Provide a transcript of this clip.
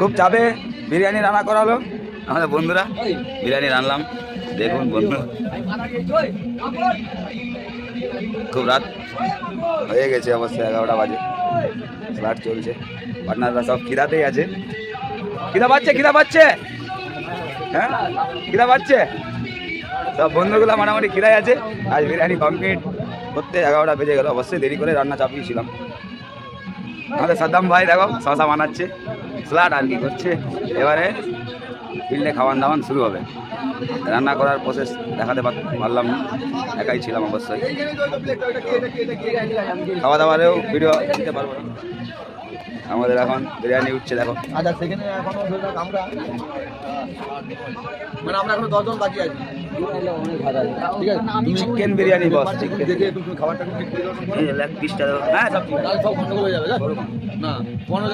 খুব চাপে বিরিয়ানি রান্না করা হলো আমাদের বন্ধুরা, বিরিয়ানি রান্নাম দেখুন বন্ধু। খুব রাত হয়ে গেছে অবশ্যই, 11টা বাজে, ফ্লাট চলছে, পার্টনাররা সব খিদাতেই আছে। খিদা পাচ্ছে হ্যাঁ, খিদা পাচ্ছে, সব বন্ধুগুলো মোটামুটি খিদায় আছে। আজ বিরিয়ানি কমপ্লিট করতে 11টা বেজে গেল, অবশ্যই দেরি করে রান্না চাপিয়েছিলাম। আমাদের সাদ্দাম ভাই দেখো শশা বানাচ্ছে, স্যালাড আর কি করছে। এবারে ফিল্ডে খাওয়ান দাওয়ান শুরু হবে। রান্না করার প্রসেস দেখাতে পারলাম না, একাই ছিলাম অবশ্যই, খাওয়া দাওয়ারেও ভিডিও দিতে পারবো না। আমাদের এখন বিরিয়ানি উঠছে দেখো। আচ্ছা সেখানে এখনো আমরা মানে আমরা এখনো 10 জন বাকি আছি। ঠিক আছে, চিকেন বিরিয়ানি বস, চিকেন দেখে একটু খাবারটা ঠিক করে দাও। লেগ পিসটা হ্যাঁ, সব সব গন্ডগোল হয়ে যাবে না 15